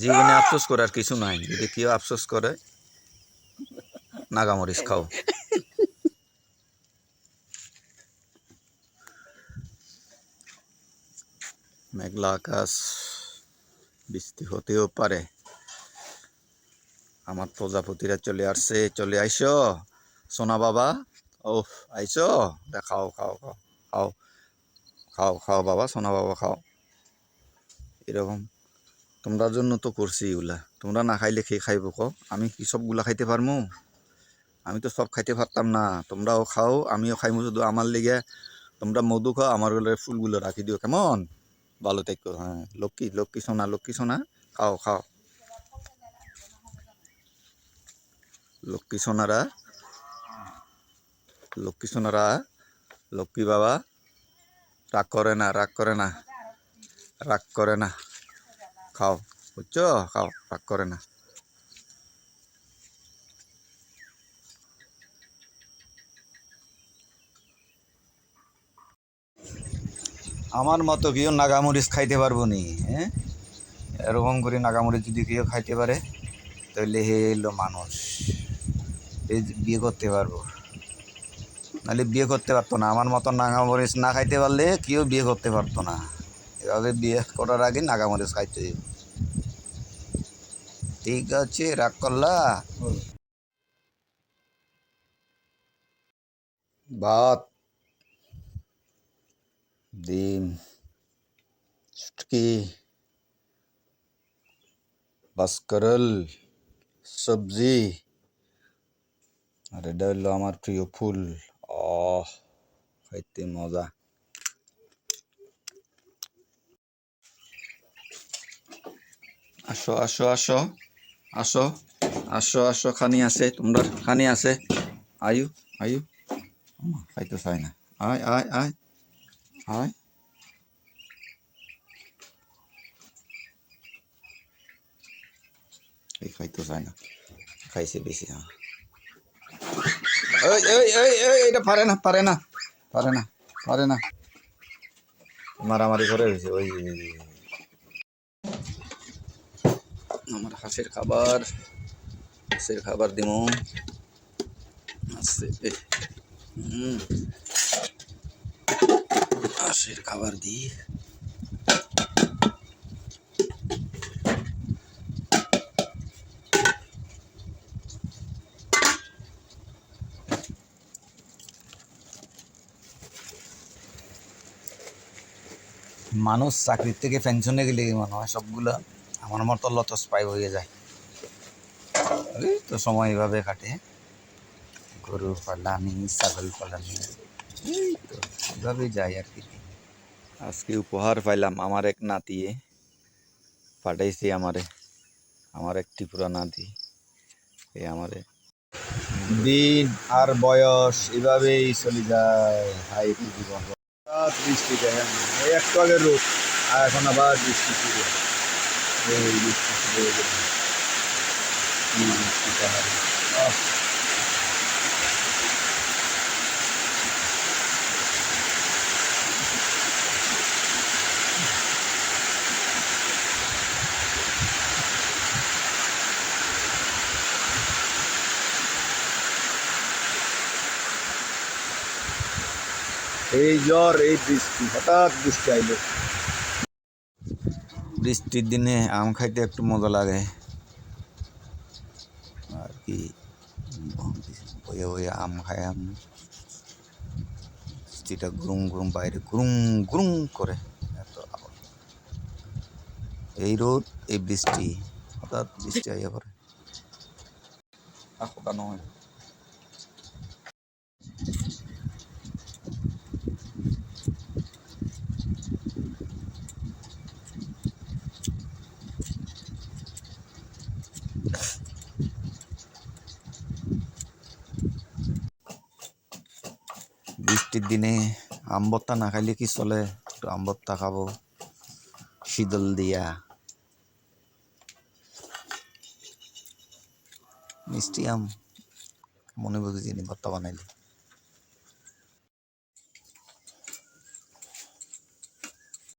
জীবনে আফসোস করার কিছু নাই, যদি কেউ আফসোস করে নাগামরিচ খাও। মেঘলা আকাশ, বৃষ্টি হতেও পারে। আমার প্রজাপতিরা চলে আসছে, চলে আইসো সোনা বাবা। ও আইসো, খাও খাও খাও খাও খাও খাও বাবা, সোনা বাবা খাও। এরকম তোমরার জন্য তো করছি এগুলা, তোমরা না খাইলে খেয়ে খাইব ক? আমি কি সবগুলা খাইতে পারবো? আমি তো সব খাইতে পারতাম না। তোমরাও খাও, আমিও খাইমু, শুধু আমার লিগে তোমরা মধু খাও, আমার ফুলগুলো রাখি দিও কেমন? ভালো থেকো। হ্যাঁ, লক্ষ্মী লক্ষ্মী সোনা, লক্ষ্মী সোনা, খাও খাও। লক্ষ্মী সোনারা, লক্ষ্মী সোনারা, লক্ষ্মী বাবা রাগ করে না, রাগ করে না, রাগ করে না। খাও, বুঝছো? খাও, রাগ করে না। আমার মতো কেউ নাগামরিচ খাইতে পারবো নি? হ্যাঁ, এরকম করে নাগামরিচ যদি কেউ খাইতে পারে তাহলে হে এলো মানুষ, এই বিয়ে করতে পারবো। নাহলে বিয়ে করতে পারতো না। আমার মতো নাগামরিচ না খাইতে পারলে কেউ বিয়ে করতে পারতো না। এভাবে বিয়ে করার আগে নাগামরিচ খাইতে হইব। ঠিক আছে, রাগ করলা? ভাত, ডিম, চুটকি, বাসকরল, সবজি, আর এটা হইলো আমার প্রিয় ফুল। খাইতে মজা। আসো আসো আসো আসো আসো আসো, খানি আছে, তোমরা খানি আছে। আয়ু আয়ু, খাইতে চাই না। আয় আয় আয় আয়, এই খাইতে চাই না, খাইছে বেশি। হ্যাঁ, এই এই এই এই, এটা পারে না পারে না পারে না পারে না, মারামারি করে হয়েছে। ওই আমার হাঁসের খাবার, হাঁসের খাবার দিমু আছে। হাঁসের খাবার দিই। মানুষ চাকরির থেকে পেনশনে গেলে মনে হয় সবগুলা আমার মতো লতস পাই হয়ে যায়। এই তো সময় এভাবে কাটে, গরু পালানি, ছাগল পালানি, এই তো এভাবেই যায় আর কি। আজকে উপহার পাইলাম, আমার এক নাতিয়ে পাঠাইছি আমারে, আমার এক ত্রিপুরা নাতি। এই আমারে দিন আর বয়স এভাবেই চলে যায়। হাই কি জীবন! বৃষ্টি দেখেন, এই একটু আগে রোদ, আর এখন আবার বৃষ্টি শুরু। এই বৃষ্টি শুরু হয়ে গেল। কি বৃষ্টি পাহাড়ে! এই জ্বর, এই বৃষ্টি, হঠাৎ বৃষ্টি আইলো। বৃষ্টির দিনে আম খাইতে একটু মজা লাগে আর কি। বয়ে বয়ে আম খাই, আম বৃষ্টিটা গুরুম গুরুম, বাইরে গুরুম গুরুম করে এত আবার। এই রোদ, এই বৃষ্টি, হঠাৎ বৃষ্টি আইয়া পড়ে। নয়, বৃষ্টির দিনে আম ভর্তা না খাইলে কি চলে? একটু আম ভর্তা খাবো শীতল দিয়া, মিষ্টি আম মনে বুঝি ভর্তা বানাইলে।